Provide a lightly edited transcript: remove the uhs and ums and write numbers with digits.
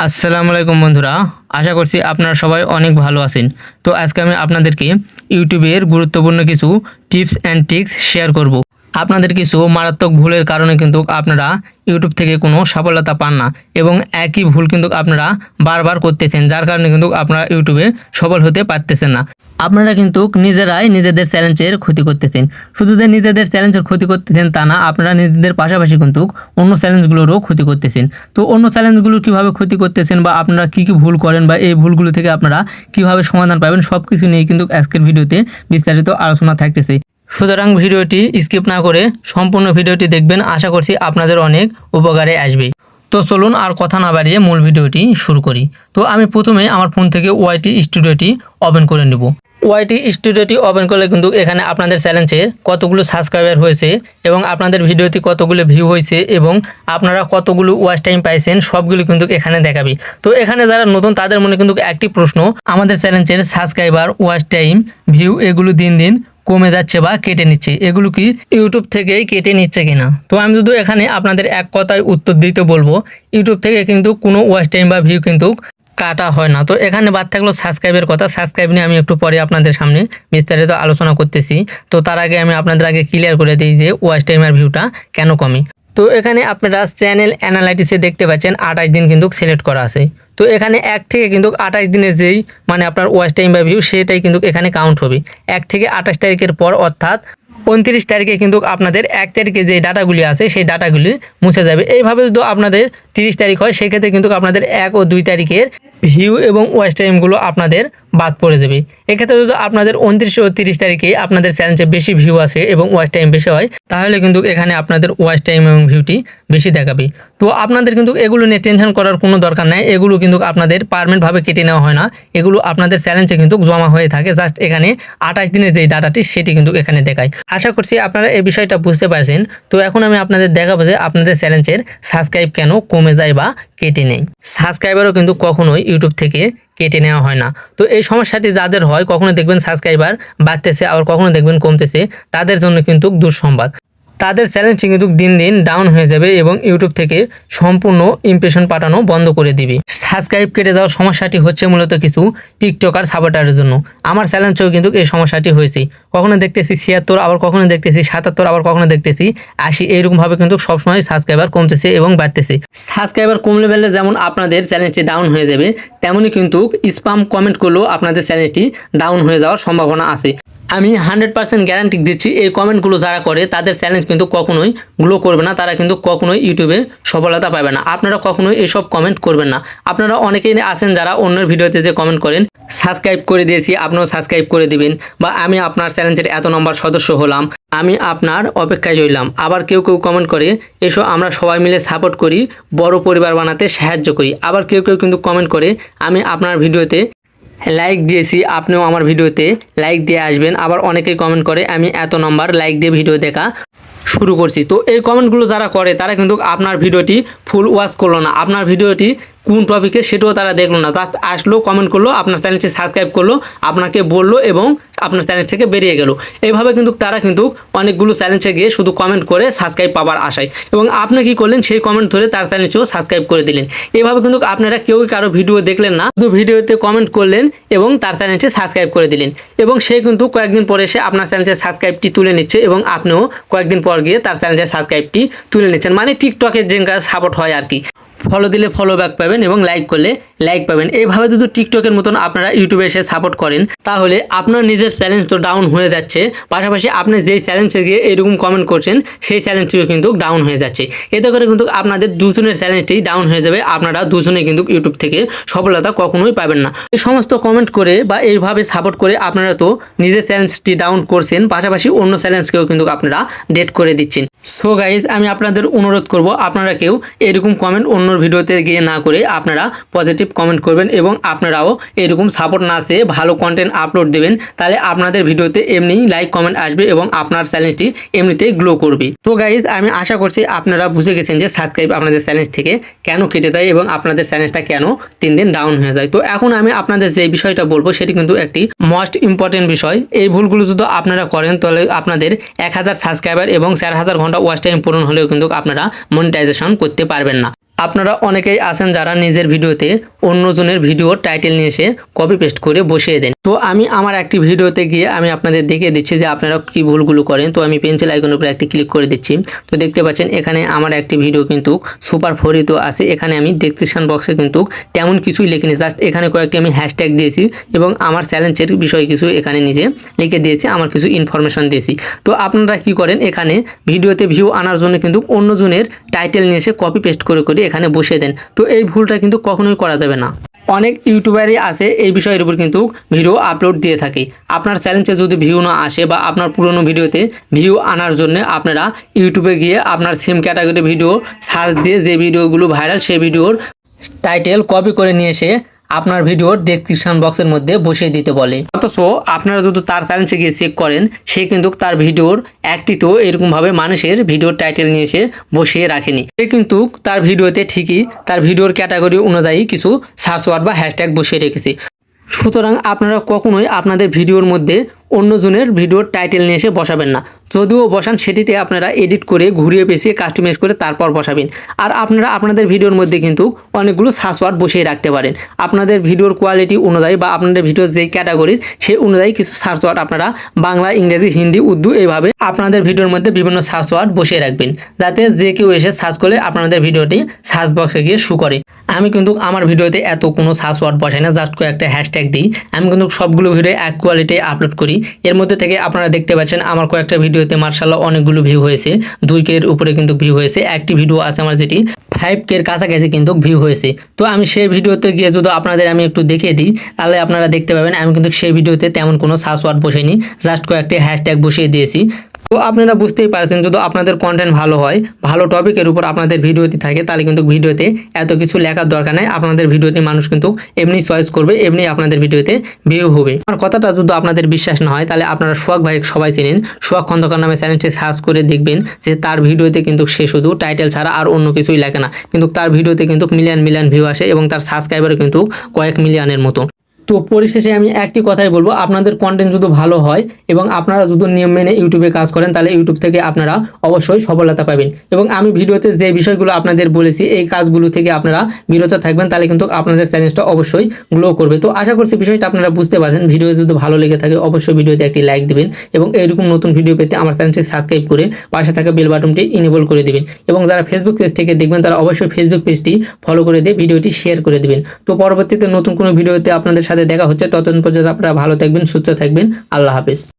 আসসালামু আলাইকুম বন্ধুরা, আশা করছি আপনারা সবাই অনেক ভালো আছেন। তো আজকে আমি আপনাদেরকে ইউটিউবের গুরুত্বপূর্ণ কিছু টিপস অ্যান্ড ট্রিক্স শেয়ার করব। আপনাদের কিছু মারাত্মক ভুলের কারণে কিন্তু আপনারা ইউটিউব থেকে কোনো সফলতা পান না এবং একই ভুল কিন্তু আপনারা বারবার করতেছেন, যার কারণে কিন্তু আপনারা ইউটিউবে সফল হতে পারতেছেন না। আপনারা কিন্তু নিজেরাই নিজেদের চ্যালেঞ্জের ক্ষতি করতেছেন। শুধু যে নিজেদের চ্যালেঞ্জের ক্ষতি করতেছেন তা না, আপনারা নিজেদের পাশাপাশি কিন্তু অন্য চ্যালেঞ্জগুলোরও ক্ষতি করতেছেন। তো অন্য চ্যালেঞ্জগুলো কিভাবে ক্ষতি করতেছেন বা আপনারা কি ভুল করেন বা এই ভুলগুলো থেকে আপনারা কিভাবে সমাধান পাবেন, সব কিছু নিয়ে কিন্তু আজকের ভিডিওতে বিস্তারিত আলোচনা থাকতেছে। সুতরাং ভিডিওটি স্কিপ না করে সম্পূর্ণ ভিডিওটি দেখবেন, আশা করছি আপনাদের অনেক উপকারে আসবে। তো চলুন আর কথা না বাড়িয়ে মূল ভিডিওটি শুরু করি। তো আমি প্রথমে আমার ফোন থেকে ওয়াইটি স্টুডিওটি ওপেন করে নেব। ওয়াইটি স্টুডিওটি ওপেন করলে কিন্তু এখানে আপনাদের চ্যানেলের কতগুলো সাবস্ক্রাইবার হয়েছে এবং আপনাদের ভিডিওতে কতগুলো ভিউ হয়েছে এবং আপনারা কতগুলো ওয়াচ টাইম পাইছেন সবগুলো কিন্তু এখানে দেখাবে। তো এখানে যারা নতুন তাদের মনে কিন্তু একটি প্রশ্ন, আমাদের চ্যানেলের সাবস্ক্রাইবার, ওয়াচ টাইম, ভিউ এগুলো দিন দিন কমে যাচ্ছে বা কেটে নিচ্ছে, এগুলো কি ইউটিউব থেকেই কেটে নিচ্ছে কিনা? তো আমি শুধু এখানে আপনাদের এক কথায় উত্তর দিতে বলবো, ইউটিউব থেকে কিন্তু কোনো ওয়াচ টাইম বা ভিউ কিন্তু কাটা হয় না। তো এখানে বাদ থাকলো সাবস্ক্রাইবের কথা। সাবস্ক্রাইব নিয়ে আমি একটু পরে আপনাদের সামনে বিস্তারিত আলোচনা করতেছি। তো তার আগে আমি আপনাদের আগে ক্লিয়ার করে দিই যে ওয়াচ টাইম আর ভিউটা কেন কমে। তো এখানে আপনারা চ্যানেল অ্যানালাইটিসে দেখতে পাচ্ছেন 28 দিন কিন্তু সিলেক্ট করা আছে। তো এখানে 1 থেকে কিন্তু 28 দিনের যেই আপনার ওয়াচ টাইম বা ভিউ সেটাই কিন্তু এখানে কাউন্ট হবে। 1 থেকে 28 তারিখের পর অর্থাৎ 29 তারিখে কিন্তু আপনাদের 1 তারিখে যে ডাটাগুলি আছে সেই ডাটাগুলি মুছে যাবে। এইভাবে যদি আপনাদের 30 তারিখ হয় সেক্ষেত্রে কিন্তু আপনাদের 1 ও 2 তারিখের ভিউ এবং ওয়াচ টাইমগুলো আপনাদের বাদ পড়ে যাবে। এক্ষেত্রে যদি আপনাদের 29 ও 30 তারিখে আপনাদের চ্যানেলে বেশি ভিউ আসে এবং ওয়াচ টাইম বেশি হয়, তাহলে কিন্তু এখানে আপনাদের ওয়াচ টাইম এবং ভিউটি বেশি দেখাবে। তো আপনাদের কিন্তু এগুলো নিয়ে টেনশন করার কোনো দরকার নাই। এগুলো কিন্তু আপনাদের পার্মানেন্টভাবে কেটে নেওয়া হয় না, এগুলো আপনাদের চ্যালেঞ্জে কিন্তু জমা হয়ে থাকে। জাস্ট এখানে 28 দিনের যে ডাটাটি সেটি কিন্তু এখানে দেখায়। আশা করছি আপনারা এই বিষয়টা বুঝতে পারছেন। তো এখন আমি আপনাদের দেখাবো যে আপনাদের চ্যালেঞ্জের সাবস্ক্রাইব কেন কমে যায় বা কেটে নেই। সাবস্ক্রাইবারও কিন্তু কখনোই ইউটিউব থেকে কেটে নেওয়া হয় না। তো এই সমস্যাটি যাদের হয়, কখনো দেখবেন সাবস্ক্রাইবার বাড়তেছে আবার কখনো দেখবেন কমতেছে, তাদের জন্য কিন্তু দুঃসংবাদ। তাদের চ্যালেঞ্জটি কিন্তু দিন দিন ডাউন হয়ে যাবে এবং ইউটিউব থেকে সম্পূর্ণ ইমপ্রেশন পাঠানো বন্ধ করে দিবে। সাবস্ক্রাইব কেটে যাওয়ার সমস্যাটি হচ্ছে মূলত কিছু টিকটকার সাপোর্টারের জন্য। আমার চ্যালেঞ্জেও কিন্তু এই সমস্যাটি হয়েছে। কখনো দেখতেছি 76, আবার কখনো দেখতেছি 77, আবার কখনো দেখতেছি 80। এইরকমভাবে কিন্তু সবসময় সাবস্ক্রাইবার কমতেছে এবং বাড়তেছে। সাবস্ক্রাইবার কমলে ফেললে যেমন আপনাদের চ্যালেঞ্জটি ডাউন হয়ে যাবে, তেমনই কিন্তু স্প্যাম কমেন্ট করলেও আপনাদের চ্যানেলটি ডাউন হয়ে যাওয়ার সম্ভাবনা আছে। আমি 100% গ্যারান্টি দিচ্ছি, এই কমেন্টগুলো যারা করে তাদের চ্যালেঞ্জ কিন্তু কখনোই গ্লো করবে না, তারা কিন্তু কখনোই ইউটিউবে সফলতা পাবে না। আপনারা কখনোই এসব কমেন্ট করবেন না। আপনারা অনেকেই আছেন যারা অন্যের ভিডিওতে যে কমেন্ট করেন, সাবস্ক্রাইব করে দিয়েছি আপনিও সাবস্ক্রাইব করে দিবেন, বা আমি আপনার চ্যানেলের এত নম্বর সদস্য হলাম, আমি আপনার অপেক্ষায় রইলাম। আবার কেউ কেউ কমেন্ট করে, এসো আমরা সবাই মিলে সাপোর্ট করি, বড় পরিবার বানাতে সাহায্য করি। আবার কেউ কেউ কিন্তু কমেন্ট করে, আমি আপনার ভিডিওতে লাইক দিয়েছি, আপনিও আমার ভিডিওতে লাইক দিয়ে আসবেন। আবার অনেকেই কমেন্ট করে, আমি এত নম্বর লাইক দিয়ে ভিডিও দেখা শুরু করছি। তো এই কমেন্টগুলো যারা করে তারা কিন্তু আপনার ভিডিওটি ফুল ওয়াচ করলো না, আপনার ভিডিওটি কোন টপিকে সেটাও তারা দেখলো না, জাস্ট আসলো, কমেন্ট করলো, আপনার চ্যানেলটি সাবস্ক্রাইব করলো, আপনাকে বললো এবং আপনার চ্যানেল থেকে বেরিয়ে গেল। এইভাবে কিন্তু তারা কিন্তু অনেকগুলো চ্যালেঞ্জে গিয়ে শুধু কমেন্ট করে সাবস্ক্রাইব পাওয়ার আশায়, এবং আপনি কি করলেন, সেই কমেন্ট ধরে তার চ্যানেলটিও সাবস্ক্রাইব করে দিলেন। এইভাবে কিন্তু আপনারা কেউ কারো ভিডিও দেখলেন না, শুধু ভিডিওতে কমেন্ট করলেন এবং তার চ্যানেলটি সাবস্ক্রাইব করে দিলেন, এবং সে কিন্তু কয়েকদিন পরে এসে আপনার চ্যানেলের সাবস্ক্রাইবটি তুলে নিচ্ছে এবং আপনিও কয়েকদিন পর গিয়ে তার চ্যানেলের সাবস্ক্রাইবটি তুলে নিচ্ছেন। মানে টিকটকের যে সাপোর্ট হয় আর কি, ফলো দিলে ফলো ব্যাক পাবেন এবং লাইক করলে লাইক পাবেন। এইভাবে যদি টিকটকের মতন আপনারা ইউটিউবে এসে সাপোর্ট করেন, তাহলে আপনার নিজের চ্যালেঞ্জ তো ডাউন হয়ে যাচ্ছে, পাশাপাশি আপনি যেই চ্যালেঞ্জে গিয়ে এরকম কমেন্ট করছেন সেই চ্যালেঞ্জটিও কিন্তু ডাউন হয়ে যাচ্ছে। এতে করে কিন্তু আপনাদের দুজনের চ্যালেঞ্জটি ডাউন হয়ে যাবে, আপনারা দুজনে কিন্তু ইউটিউব থেকে সফলতা কখনোই পাবেন না। এই সমস্ত কমেন্ট করে বা এইভাবে সাপোর্ট করে আপনারা তো নিজের চ্যালেঞ্জটি ডাউন করছেন, পাশাপাশি অন্য চ্যালেঞ্জকেও কিন্তু আপনারা ডেট করে দিচ্ছেন। সো গাইজ, আমি আপনাদের অনুরোধ করব, আপনারা কেউ এরকম কমেন্ট অন্য ভিডিওতে গিয়ে না করে আপনারা পজিটিভ কমেন্ট করবেন এবং আপনারাও এরকম সাপোর্ট না চেয়ে ভালো কন্টেন্ট আপলোড দেবেন, তাহলে আপনাদের ভিডিওতে এমনি লাইক কমেন্ট আসবে এবং আপনার চ্যানেলটি এমনিতেই গ্লো করবে। তো গাইজ, আমি আশা করছি আপনারা বুঝে গেছেন যে সাবস্ক্রাইব আপনাদের চ্যানেল থেকে কেন কেটে দেয় এবং আপনাদের চ্যানেলটা কেন দিন দিন ডাউন হয়ে যায়। তো এখন আমি আপনাদের যে বিষয়টা বলবো সেটি কিন্তু একটি মোস্ট ইম্পর্টেন্ট বিষয়। এই ভুলগুলো যদি আপনারা করেন তাহলে আপনাদের 1000 সাবস্ক্রাইবার এবং 4000 ঘন্টা ওয়াচ টাইম পূরণ হলেও কিন্তু আপনারা মনিটাইজেশন করতে পারবেন না। আপনারা অনেকেই আছেন যারা নিজের ভিডিওতে অন্যজনের ভিডিওর টাইটেল নিয়ে এসে কপি পেস্ট করে বসিয়ে দেন। তো আমি আমার একটি ভিডিওতে গিয়ে আমি আপনাদের দেখিয়ে দিচ্ছি যে আপনারা কি ভুলগুলো করেন। তো আমি পেন্সিল আইকনের উপরে একটি ক্লিক করে দিচ্ছি। তো দেখতে পাচ্ছেন এখানে আমার একটি ভিডিও কিন্তু সুপার ফরিত আছে। এখানে আমি ডেসক্রিপশন বক্সে কিন্তু তেমন কিছুই লিখিনি, জাস্ট এখানে কয়েকটি আমি হ্যাশট্যাগ দিয়েছি এবং আমার চ্যালেঞ্জের বিষয়ে কিছু এখানে নিজে লিখে দিয়েছি, আমার কিছু ইনফরমেশন দিয়েছি। তো আপনারা কি করেন, এখানে ভিডিওতে ভিউ আনার জন্য কিন্তু অন্যজনের টাইটেল নিয়ে এসে কপি পেস্ট করে করে এখানে বসিয়ে দেন। তো এই ভুলটা কিন্তু কখনোই করা যাবে না। অনেক ইউটিউবারই আছে এই বিষয়ের উপর কিন্তু ভিডিও আপলোড দিয়ে থাকে। আপনার চ্যানেলে যদি ভিউ না আসে বা আপনার পুরনো ভিডিওতে ভিউ আনার জন্য আপনারা ইউটিউবে গিয়ে আপনার সেম ক্যাটাগরি ভিডিও সার্চ দিয়ে যে ভিডিওগুলো ভাইরাল সেই ভিডিওর টাইটেল কপি করে নিয়ে এসে আপনার ভিডিওর ডেসক্রিপশন বক্সের মধ্যে বসিয়ে দিতে বলে। অথচ আপনারা যদি তার চ্যানেলে গিয়ে চেক করেন, সে কিন্তু তার ভিডিওর একটিতেও এরকমভাবে মানুষের ভিডিওর টাইটেল নিয়ে এসে বসিয়ে রাখেনি। সে কিন্তু তার ভিডিওতে ঠিকই তার ভিডিওর ক্যাটাগরি অনুযায়ী কিছু সার্চ ওয়ার্ড বা হ্যাশট্যাগ বসিয়ে রেখেছে। সুতরাং আপনারা কখনোই আপনাদের ভিডিওর মধ্যে অন্যজনের ভিডিওর টাইটেল নিয়ে এসে বসাবেন না। যদিও বসান সেটিতে আপনারা এডিট করে ঘুরিয়ে পেঁচিয়ে কাস্টমাইজ করে তারপর বসাবেন। আর আপনারা আপনাদের ভিডিওর মধ্যে কিন্তু অনেকগুলো সার্চ ওয়ার্ড বসিয়ে রাখতে পারেন। আপনাদের ভিডিওর কোয়ালিটি অনুযায়ী বা আপনাদের ভিডিওর যেই ক্যাটাগরির সেই অনুযায়ী কিছু সার্চ ওয়ার্ড আপনারা বাংলা, ইংরেজি, হিন্দি, উর্দু এইভাবে আপনাদের ভিডিওর মধ্যে বিভিন্ন সার্চ ওয়ার্ড বসিয়ে রাখবেন, যাতে যে কেউ এসে সার্চ করলে আপনাদের ভিডিওটি সার্চ বক্সে গিয়ে শো করে। আমি কিন্তু আমার ভিডিওতে এত কোনো সার্চ ওয়ার্ড বসাই না, জাস্ট কয়েকটা হ্যাশট্যাগ দিই। আমি কিন্তু সবগুলো ভিডিও এক কোয়ালিটি আপলোড করি। এর মধ্যে থেকে আপনারা দেখতে পাচ্ছেন আমার কয়েকটা ভিডিওতে মার্শাল্লাহ অনেকগুলো ভিউ হয়েছে, 2K এর উপরে কিন্তু ভিউ হয়েছে। একটি ভিডিও আছে আমার যেটি 5K এর কাছাকাছি কিন্তু ভিউ হয়েছে। তো আমি সেই ভিডিওতে গিয়ে যদি আপনাদের আমি একটু দেখিয়ে দিই, তাহলে আপনারা দেখতে পাবেন আমি কিন্তু সেই ভিডিওতে তেমন কোনো সার্চ ওয়ার্ড বসাইনি, জাস্ট কয়েকটি হ্যাশট্যাগ বসিয়ে দিয়েছি। তো আপনারা বুঝতেই পারছেন, যদি আপনাদের কন্টেন্ট ভালো হয়, ভালো টপিকের উপর আপনাদের ভিডিওটি থাকে, তাহলে কিন্তু ভিডিওতে এত কিছু লেখার দরকার নাই। আপনাদের ভিডিওটি মানুষ কিন্তু এমনি চয়েস করবে, এমনি আপনাদের ভিডিওতে ভিউ হবে। আমার কথাটা যদি আপনাদের বিশ্বাস না হয়, তাহলে আপনারা সোহাগ ভাই সবাই চেনেন, সোহাগ খন্দকার নামে চ্যানেলটি সার্চ করে দেখবেন যে তার ভিডিওতে কিন্তু সে শুধু টাইটেল ছাড়া আর অন্য কিছুই লেখে না, কিন্তু তার ভিডিওতে কিন্তু মিলিয়ন মিলিয়ন ভিউ আসে এবং তার সাবস্ক্রাইবারও কিন্তু কয়েক মিলিয়নের মতো। তো পরিশেষে আমি একটি কথাই বলবো, আপনাদের কন্টেন্ট যদি ভালো হয় এবং আপনারা যদি নিয়ম মেনে ইউটিউবে কাজ করেন, তাহলে ইউটিউব থেকে আপনারা অবশ্যই সফলতা পাবেন। এবং আমি ভিডিওতে যে বিষয়গুলো আপনাদের বলেছি এই কাজগুলো থেকে আপনারা বিরত থাকবেন, তাহলে কিন্তু আপনাদের চ্যানেলটা অবশ্যই গ্লো করবে। তো আশা করছি বিষয়টা আপনারা বুঝতে পারছেন। ভিডিও যদি ভালো লেগে থাকে অবশ্যই ভিডিওতে একটি লাইক দিবেন এবং এরকম নতুন ভিডিও পেতে আমার চ্যানেলটি সাবস্ক্রাইব করে পাশে থাকা বেল বাটনটি ইনেবল করে দিবেন। এবং যারা ফেসবুক পেজ থেকে দেখবেন তারা অবশ্যই ফেসবুক পেজটি ফলো করে দিয়ে ভিডিওটি শেয়ার করে দিবেন। তো পরবর্তীতে নতুন কোনো ভিডিওতে আপনাদের সাথে দেখা হচ্ছে। ততদিন পর্যন্ত আপনারা ভালো থাকবেন, সুস্থ থাকবেন। আল্লাহ হাফেজ।